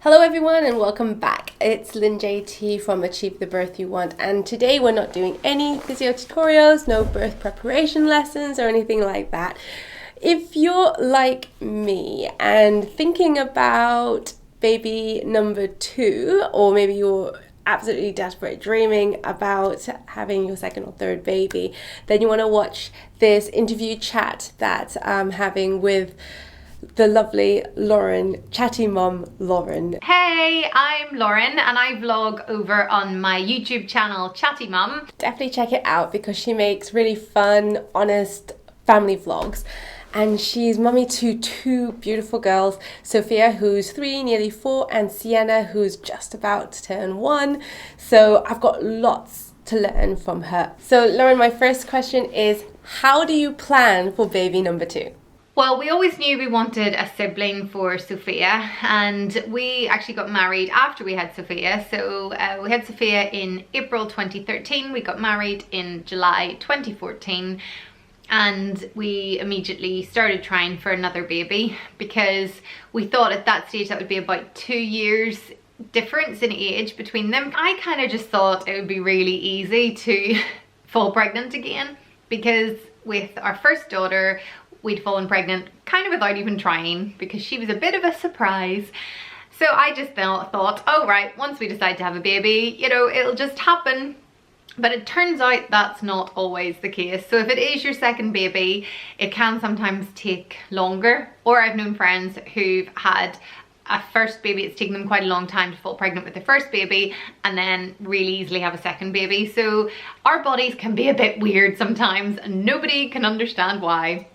Hello everyone and welcome back. It's Lynn JT from Achieve the Birth You Want, and today we're not doing any physio tutorials, no birth preparation lessons or anything like that. If you're like me and thinking about baby number 2, or maybe you're absolutely desperate dreaming about having your second or third baby, then you want to watch this interview chat that I'm having with the lovely Lauren, Chatty Mum Lauren. Hey, I'm Lauren and I vlog over on my YouTube channel Chatty Mum. Definitely check it out because she makes really fun, honest family vlogs. And she's mummy to 2 beautiful girls, Sophia, who's 3, nearly 4, and Sienna, who's just about to turn 1. So I've got lots to learn from her. So Lauren, my first question is, how do you plan for baby number 2? Well, we always knew we wanted a sibling for Sophia, and we actually got married after we had Sophia. So we had Sophia in April 2013, we got married in July 2014, and we immediately started trying for another baby because we thought at that stage that would be about 2 years difference in age between them. I kind of just thought it would be really easy to fall pregnant again because with our first daughter, we'd fallen pregnant kind of without even trying because she was a bit of a surprise. So I just thought, oh right, once we decide to have a baby, you know, it'll just happen. But it turns out that's not always the case. So if it is your second baby, it can sometimes take longer. Or I've known friends who've had a first baby, it's taken them quite a long time to fall pregnant with their first baby and then really easily have a second baby. So our bodies can be a bit weird sometimes and nobody can understand why.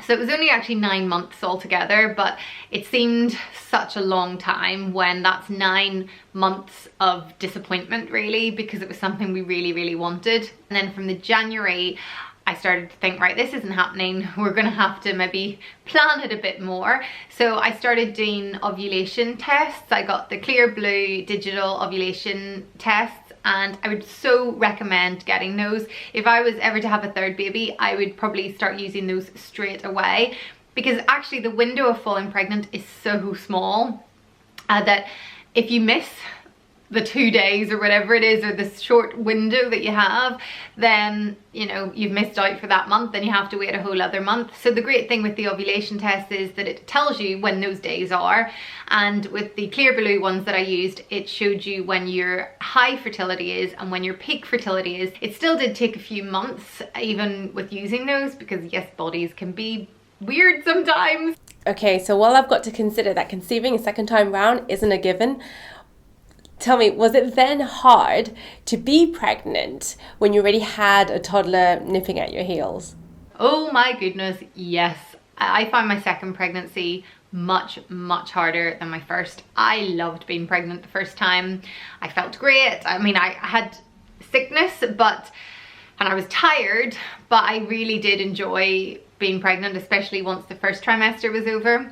So it was only actually 9 months altogether, but it seemed such a long time when that's 9 months of disappointment really, because it was something we really wanted. And then from the January, I started to think, right, this isn't happening. We're gonna have to maybe plan it a bit more. So I started doing ovulation tests. I got the Clear Blue digital ovulation tests, and I would so recommend getting those. If I was ever to have a third baby, I would probably start using those straight away because actually the window of falling pregnant is so small that if you miss the 2 days or whatever it is, or the short window that you have, then you know you've missed out for that month and you have to wait a whole other month. So the great thing with the ovulation test is that it tells you when those days are, and with the Clear Blue ones that I used, it showed you when your high fertility is and when your peak fertility is. It still did take a few months even with using those because yes, bodies can be weird sometimes. Okay, so while I've got to consider that conceiving a second time round isn't a given, tell me, was it then hard to be pregnant when you already had a toddler nipping at your heels? Oh my goodness, yes. I found my second pregnancy much harder than my first. I loved being pregnant the first time. I felt great. I mean, I had sickness, and I was tired, but I really did enjoy being pregnant, especially once the first trimester was over.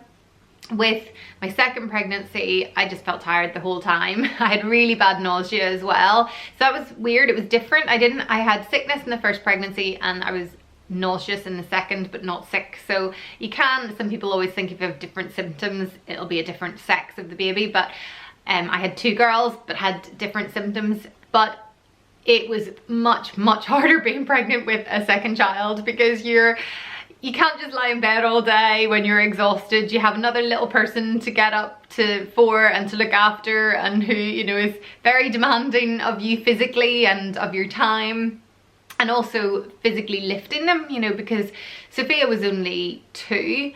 With my second pregnancy, I just felt tired the whole time. I had really bad nausea as well. So that was weird. It was different. I had sickness in the first pregnancy and I was nauseous in the second, but not sick. So some people always think if you have different symptoms, it'll be a different sex of the baby. But I had 2 girls, but had different symptoms. But it was much harder being pregnant with a second child because you can't just lie in bed all day when you're exhausted. You have another little person to get up for and to look after, and who, you know, is very demanding of you physically and of your time, and also physically lifting them, you know, because Sophia was only 2.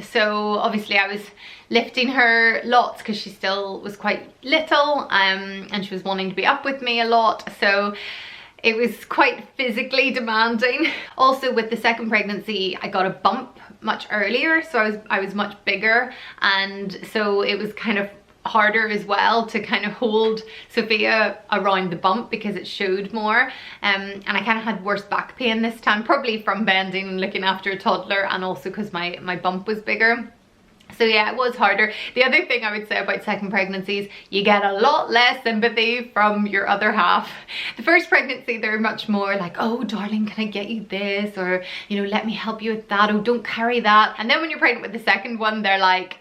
So obviously I was lifting her lots because she still was quite little, and she was wanting to be up with me a lot. So it was quite physically demanding. Also with the second pregnancy, I got a bump much earlier, so I was much bigger, and so it was kind of harder as well to kind of hold Sophia around the bump because it showed more, and I kind of had worse back pain this time, probably from bending and looking after a toddler, and also because my bump was bigger. So yeah, it was harder. The other thing I would say about second pregnancies, you get a lot less sympathy from your other half. The first pregnancy, they're much more like, oh darling, can I get you this? Or, you know, let me help you with that. Oh, don't carry that. And then when you're pregnant with the second one, they're like,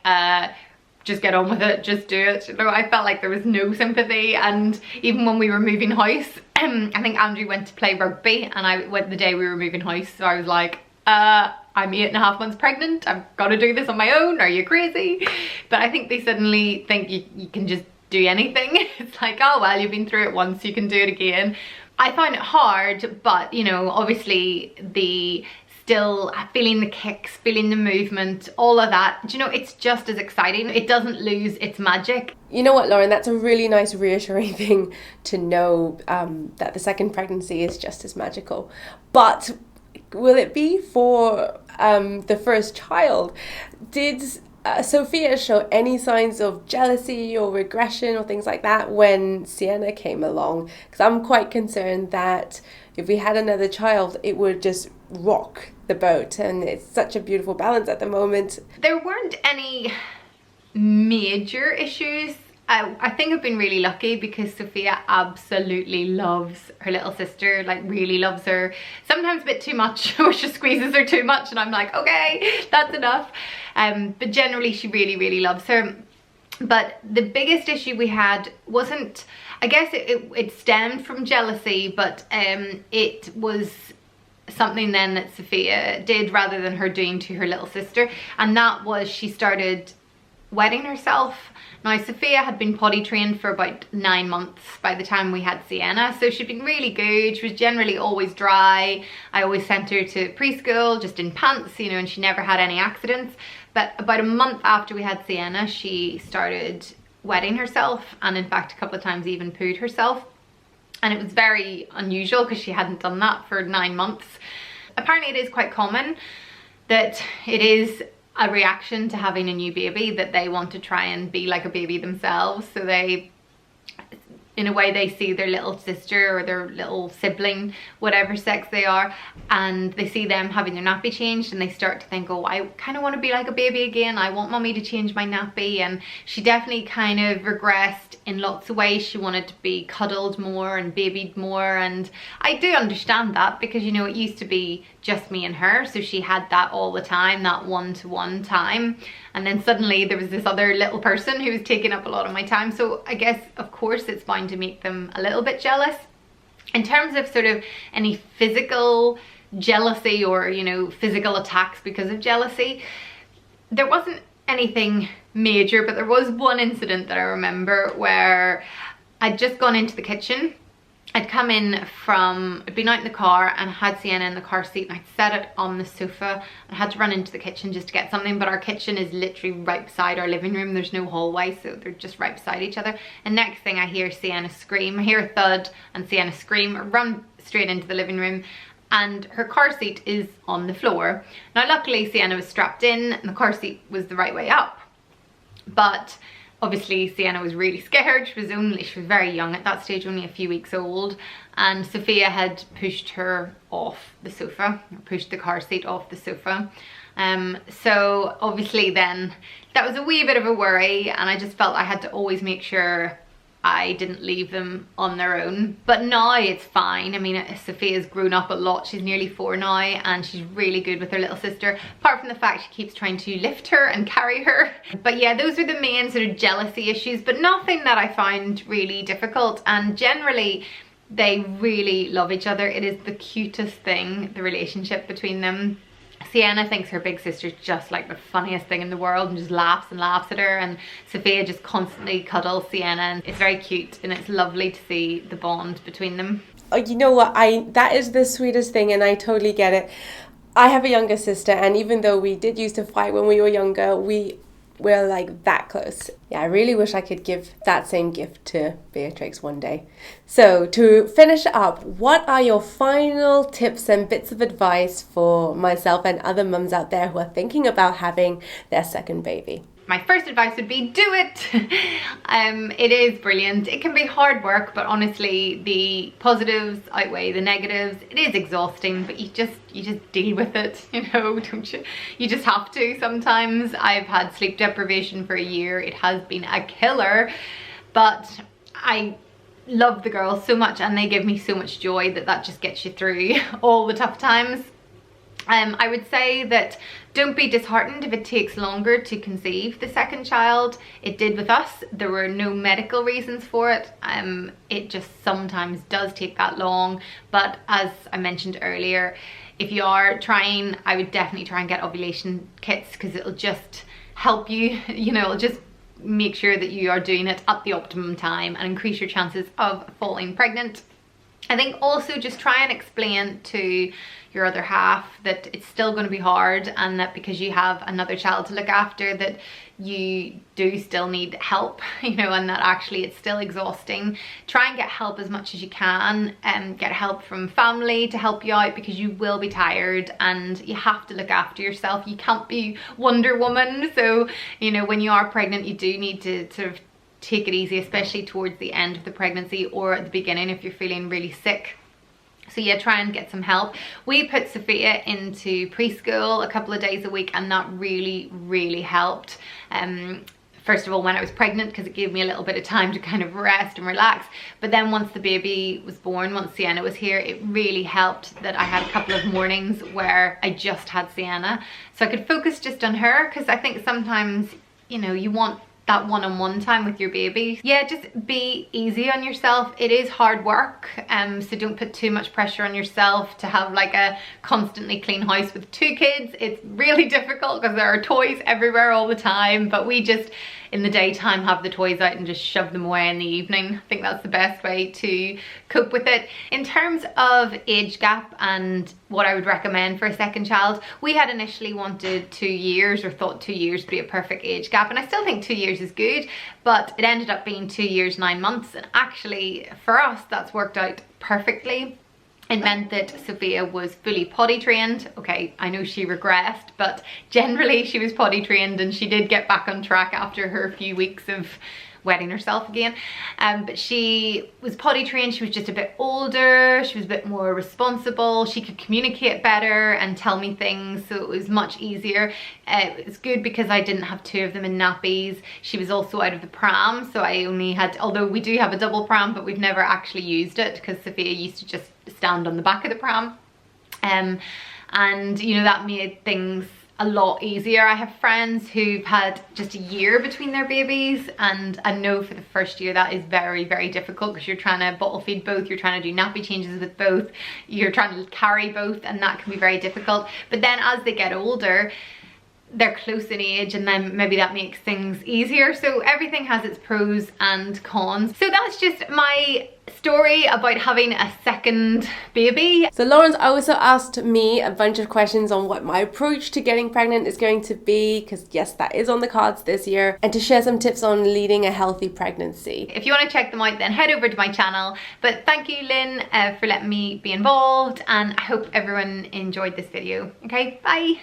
just get on with it, just do it. You know, I felt like there was no sympathy. And even when we were moving house, I think Andrew went to play rugby and I went the day we were moving house, so I was like, I'm 8.5 months pregnant, I've got to do this on my own, are you crazy? But I think they suddenly think you can just do anything. It's like, oh well, you've been through it once, you can do it again. I find it hard, but you know, obviously the still feeling the kicks, feeling the movement, all of that, do you know, it's just as exciting. It doesn't lose its magic. You know what, Lauren, that's a really nice reassuring thing to know, that the second pregnancy is just as magical. But will it be for the first child? Did Sophia show any signs of jealousy or regression or things like that when Sienna came along? Because I'm quite concerned that if we had another child, it would just rock the boat, and it's such a beautiful balance at the moment. There weren't any major issues. I think I've been really lucky because Sophia absolutely loves her little sister, like really loves her. Sometimes a bit too much, or she squeezes her too much and I'm like, okay, that's enough. But generally she really loves her. But the biggest issue we had wasn't, I guess it stemmed from jealousy, but it was something then that Sophia did rather than her doing to her little sister, and that was she started wetting herself. Now Sophia had been potty trained for about 9 months by the time we had Sienna, so she'd been really good. She was generally always dry. I always sent her to preschool just in pants, you know, and she never had any accidents. But about a month after we had Sienna, she started wetting herself, and in fact a couple of times even pooed herself. And it was very unusual because she hadn't done that for 9 months. Apparently it is quite common that it is a reaction to having a new baby, that they want to try and be like a baby themselves. So they, in a way, they see their little sister or their little sibling, whatever sex they are, and they see them having their nappy changed and they start to think, oh, I kind of want to be like a baby again. I want mommy to change my nappy. And she definitely kind of regressed in lots of ways. She wanted to be cuddled more and babied more, and I do understand that because, you know, it used to be just me and her, so she had that all the time, that one-to-one time, and then suddenly there was this other little person who was taking up a lot of my time. So I guess of course it's bound to make them a little bit jealous. In terms of sort of any physical jealousy or, you know, physical attacks because of jealousy, there wasn't anything major, but there was one incident that I remember where I'd just gone into the kitchen. I'd come in from, I'd been out in the car and I had Sienna in the car seat and I'd set it on the sofa. I had to run into the kitchen just to get something, but our kitchen is literally right beside our living room. There's no hallway, so they're just right beside each other. And next thing I hear Sienna scream. I hear a thud and Sienna scream. I run straight into the living room and her car seat is on the floor. Now luckily Sienna was strapped in and the car seat was the right way up. But obviously Sienna was really scared. She was very young at that stage, only a few weeks old, and Sophia had pushed her off the sofa, pushed the car seat off the sofa. So obviously then that was a wee bit of a worry, and I just felt I had to always make sure I didn't leave them on their own. But now it's fine. I mean, Sophia's grown up a lot. She's nearly 4 now and she's really good with her little sister, apart from the fact she keeps trying to lift her and carry her. But yeah, those are the main sort of jealousy issues, but nothing that I found really difficult. And generally they really love each other. It is the cutest thing, the relationship between them. Sienna thinks her big sister's just like the funniest thing in the world and just laughs and laughs at her, and Sophia just constantly cuddles Sienna, and it's very cute and it's lovely to see the bond between them. Oh, you know what, that is the sweetest thing, and I totally get it. I have a younger sister, and even though we did used to fight when we were younger, we're like that close. Yeah, I really wish I could give that same gift to Beatrix one day. So to finish up, what are your final tips and bits of advice for myself and other mums out there who are thinking about having their second baby? My first advice would be do it. It is brilliant. It can be hard work, but honestly the positives outweigh the negatives. It is exhausting, but you just deal with it, you know, don't you? You just have to sometimes. I've had sleep deprivation for a year. It has been a killer, but I love the girls so much and they give me so much joy that just gets you through all the tough times. I would say that don't be disheartened if it takes longer to conceive the second child. It did with us. There were no medical reasons for it. It just sometimes does take that long. But as I mentioned earlier, if you are trying, I would definitely try and get ovulation kits, because it'll just help you, you know, it'll just make sure that you are doing it at the optimum time and increase your chances of falling pregnant. I think also just try and explain to your other half that it's still going to be hard, and that because you have another child to look after, that you do still need help, you know, and that actually it's still exhausting. Try and get help as much as you can, and get help from family to help you out, because you will be tired and you have to look after yourself. You can't be Wonder Woman. So, you know, when you are pregnant, you do need to sort of take it easy, especially towards the end of the pregnancy or at the beginning if you're feeling really sick. So yeah, try and get some help. We put Sophia into preschool a couple of days a week, and that really helped. First of all, when I was pregnant, because it gave me a little bit of time to kind of rest and relax. But then once the baby was born, once Sienna was here, it really helped that I had a couple of mornings where I just had Sienna, so I could focus just on her, because I think sometimes, you know, you want that one-on-one time with your baby. Yeah, just be easy on yourself. It is hard work, so don't put too much pressure on yourself to have like a constantly clean house with 2 kids. It's really difficult because there are toys everywhere all the time, but we just in the daytime have the toys out and just shove them away in the evening. I think that's the best way to cope with it. In terms of age gap and what I would recommend for a second child, we had initially wanted 2 years, or thought 2 years would be a perfect age gap, and I still think 2 years is good, but it ended up being 2 years 9 months, and actually for us that's worked out perfectly. It meant that Sophia was fully potty trained. Okay, I know she regressed, but generally she was potty trained, and she did get back on track after her few weeks of wetting herself again. But she was potty trained. She was just a bit older. She was a bit more responsible. She could communicate better and tell me things, so it was much easier. It's good because I didn't have 2 of them in nappies. She was also out of the pram, so I only had, although we do have a double pram, but we've never actually used it because Sophia used to just stand on the back of the pram. And you know, that made things a lot easier. I have friends who've had just a year between their babies, and I know for the first year that is very difficult, because you're trying to bottle feed both, you're trying to do nappy changes with both, you're trying to carry both, and that can be very difficult. But then as they get older, they're close in age, and then maybe that makes things easier. So everything has its pros and cons. So that's just my story about having a second baby. So Lauren's also asked me a bunch of questions on what my approach to getting pregnant is going to be, because yes, that is on the cards this year, and to share some tips on leading a healthy pregnancy. If you want to check them out, then head over to my channel. But thank you, Lynn, for letting me be involved, and I hope everyone enjoyed this video. Okay, bye.